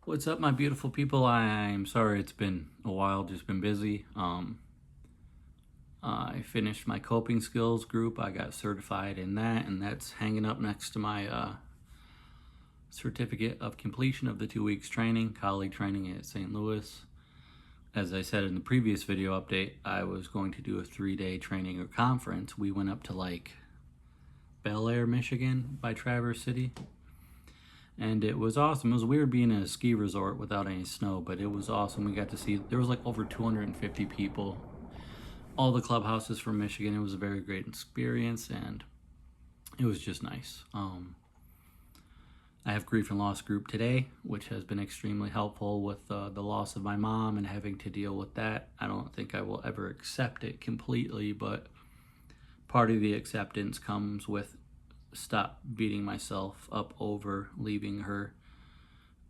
What's up, my beautiful people? I'm sorry it's been a while, just been busy. I finished my coping skills group. I got certified in that, and that's hanging up next to my certificate of completion of the 2 weeks training, colleague training at St. Louis. As I said in the previous video update, I was going to do a 3-day training or conference. We went up to like Bel Air, Michigan by Traverse City. And it was awesome. It was weird being in a ski resort without any snow, but it was awesome. We got to see, there was like over 250 people, all the clubhouses from Michigan. It was a very great experience, and it was just nice. I have grief and loss group today, which has been extremely helpful with the loss of my mom and having to deal with that. I don't think I will ever accept it completely, but part of the acceptance comes with stop beating myself up over leaving her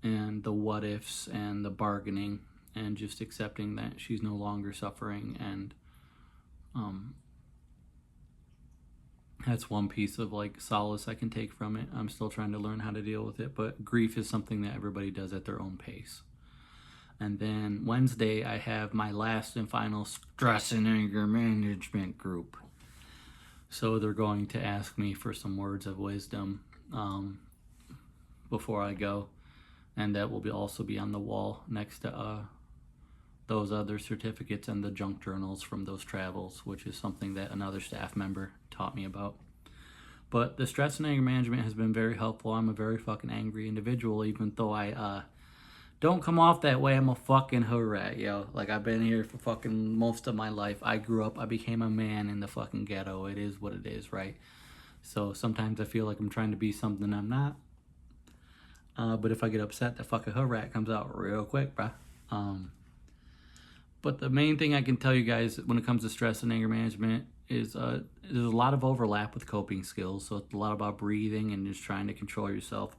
and the what ifs and the bargaining, and just accepting that she's no longer suffering. And that's one piece of like solace I can take from it. I'm still trying to learn how to deal with it, but grief is something that everybody does at their own pace. And then Wednesday, I have my last and final stress and anger management group. So they're going to ask me for some words of wisdom before I go. And that will also be on the wall next to those other certificates and the junk journals from those travels, which is something that another staff member taught me about. But the stress and anger management has been very helpful. I'm a very fucking angry individual, even though I don't come off that way. I'm a fucking hood rat, yo. Like, I've been here for fucking most of my life. I grew up, I became a man in the fucking ghetto. It is what it is, right? So sometimes I feel like I'm trying to be something I'm not. But if I get upset, the fucking hood rat comes out real quick, bruh. But the main thing I can tell you guys when it comes to stress and anger management is there's a lot of overlap with coping skills. So it's a lot about breathing and just trying to control yourself.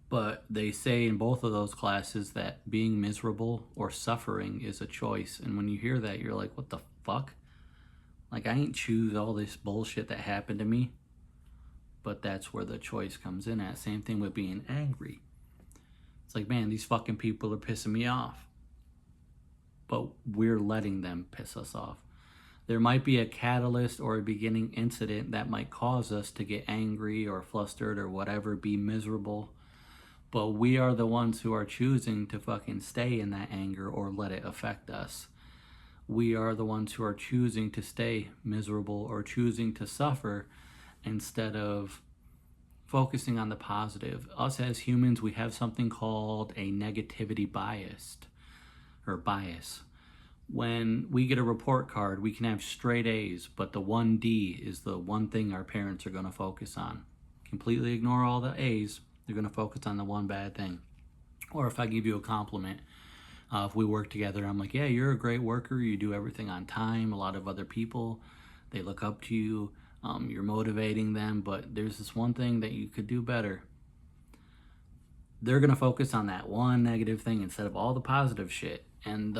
But they say in both of those classes that being miserable or suffering is a choice. And when you hear that, you're like, what the fuck? Like, I ain't choose all this bullshit that happened to me. But that's where the choice comes in at. Same thing with being angry. It's like, man, these fucking people are pissing me off. But we're letting them piss us off. There might be a catalyst or a beginning incident that might cause us to get angry or flustered or whatever, be miserable. But we are the ones who are choosing to fucking stay in that anger or let it affect us. We are the ones who are choosing to stay miserable or choosing to suffer instead of focusing on the positive. Us as humans, we have something called a negativity bias. When we get a report card, we can have straight A's, but the 1D is the one thing our parents are going to focus on. Completely ignore all the A's. They're going to focus on the one bad thing. Or if I give you a compliment, if we work together, I'm like, yeah, you're a great worker. You do everything on time. A lot of other people, they look up to you. You're motivating them, but there's this one thing that you could do better. They're going to focus on that one negative thing instead of all the positive shit. And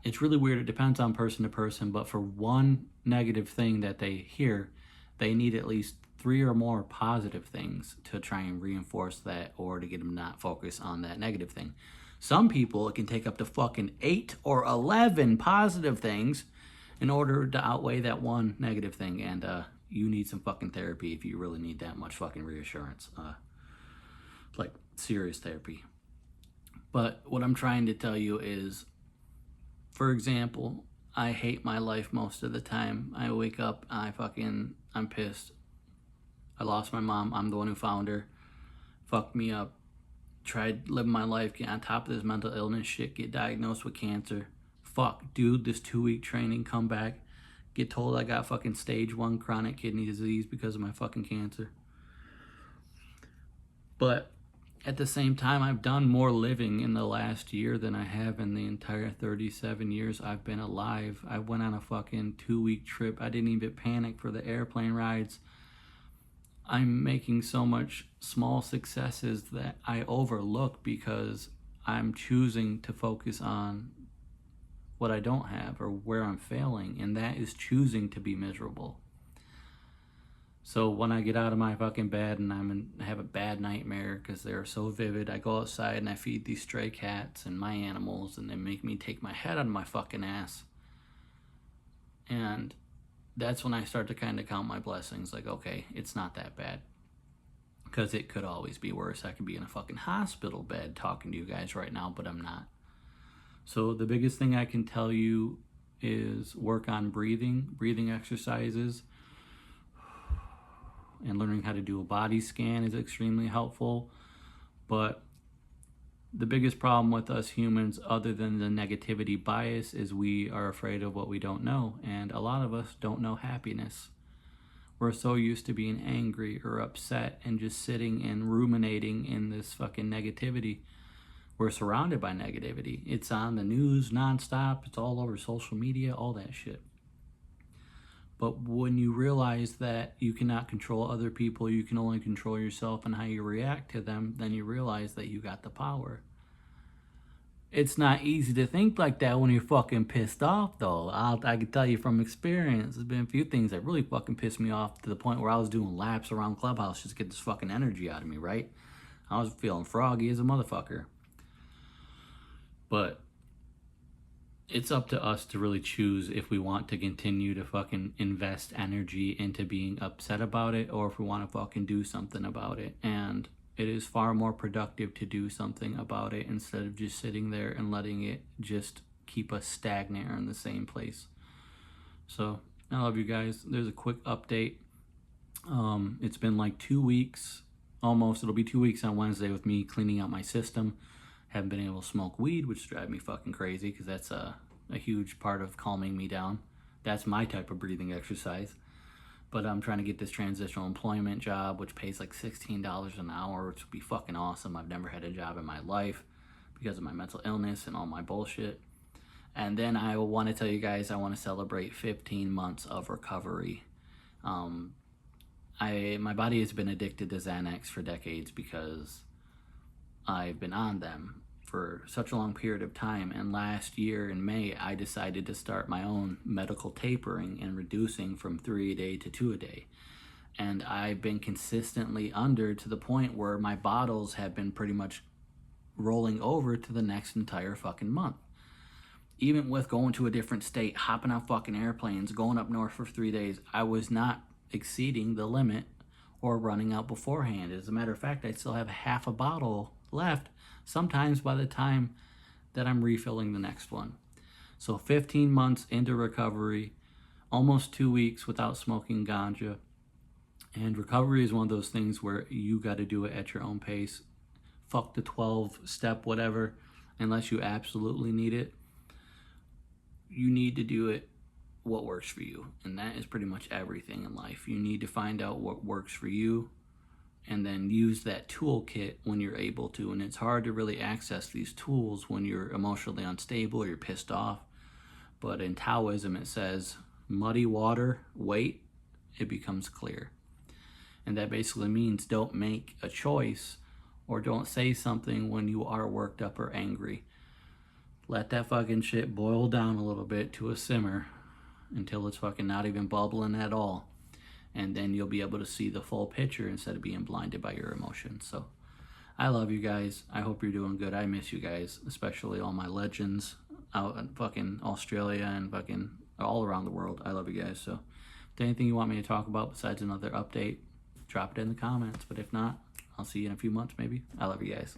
it's really weird. It depends on person to person, but for one negative thing that they hear, they need at least 3 or more positive things to try and reinforce that, or to get them not focus on that negative thing. Some people, it can take up to fucking 8 or 11 positive things in order to outweigh that one negative thing. And you need some fucking therapy if you really need that much fucking reassurance. Like serious therapy. But what I'm trying to tell you is, for example, I hate my life most of the time. I wake up, I'm pissed. I lost my mom. I'm the one who found her. Fucked me up. Tried living my life, get on top of this mental illness shit, get diagnosed with cancer. Fuck, dude, this 2-week training, come back, get told I got fucking stage 1 chronic kidney disease because of my fucking cancer. But at the same time, I've done more living in the last year than I have in the entire 37 years I've been alive. I went on a fucking 2-week trip. I didn't even panic for the airplane rides. I'm making so much small successes that I overlook because I'm choosing to focus on what I don't have or where I'm failing, and that is choosing to be miserable. So when I get out of my fucking bed and I have a bad nightmare because they're so vivid, I go outside and I feed these stray cats and my animals, and they make me take my head out of my fucking ass. And that's when I start to kind of count my blessings. Like, okay, it's not that bad. Because it could always be worse. I could be in a fucking hospital bed talking to you guys right now, but I'm not. So the biggest thing I can tell you is work on breathing exercises. And learning how to do a body scan is extremely helpful. But the biggest problem with us humans, other than the negativity bias, is we are afraid of what we don't know. And a lot of us don't know happiness. We're so used to being angry or upset and just sitting and ruminating in this fucking negativity. We're surrounded by negativity. It's on the news nonstop. It's all over social media, all that shit. But when you realize that you cannot control other people, you can only control yourself and how you react to them, then you realize that you got the power. It's not easy to think like that when you're fucking pissed off, though. I can tell you from experience, there's been a few things that really fucking pissed me off to the point where I was doing laps around Clubhouse just to get this fucking energy out of me, right? I was feeling froggy as a motherfucker. But it's up to us to really choose if we want to continue to fucking invest energy into being upset about it, or if we want to fucking do something about it. And it is far more productive to do something about it instead of just sitting there and letting it just keep us stagnant or in the same place. So I love you guys. There's a quick update. It's been like 2 weeks, almost. It'll be 2 weeks on Wednesday with me cleaning out my system. Haven't been able to smoke weed, which drives me fucking crazy because that's a huge part of calming me down. That's my type of breathing exercise. But I'm trying to get this transitional employment job, which pays like $16 an hour, which would be fucking awesome. I've never had a job in my life because of my mental illness and all my bullshit. And then I want to tell you guys, I want to celebrate 15 months of recovery. My body has been addicted to Xanax for decades because I've been on them for such a long period of time. And last year in May, I decided to start my own medical tapering and reducing from 3 a day to 2 a day. And I've been consistently under to the point where my bottles have been pretty much rolling over to the next entire fucking month. Even with going to a different state, hopping on fucking airplanes, going up north for 3 days, I was not exceeding the limit or running out beforehand. As a matter of fact, I still have half a bottle left sometimes by the time that I'm refilling the next one. So 15 months into recovery, almost 2 weeks without smoking ganja. And recovery is one of those things where you got to do it at your own pace. Fuck the 12-step whatever, unless you absolutely need it. You need to do it what works for you. And that is pretty much everything in life. You need to find out what works for you and then use that toolkit when you're able to. And it's hard to really access these tools when you're emotionally unstable or you're pissed off. But in Taoism, it says, muddy water, wait, it becomes clear. And that basically means don't make a choice or don't say something when you are worked up or angry. Let that fucking shit boil down a little bit to a simmer until it's fucking not even bubbling at all. And then you'll be able to see the full picture instead of being blinded by your emotions. So I love you guys. I hope you're doing good. I miss you guys, especially all my legends out in fucking Australia and fucking all around the world. I love you guys. So if there's anything you want me to talk about besides another update, drop it in the comments. But if not, I'll see you in a few months maybe. I love you guys.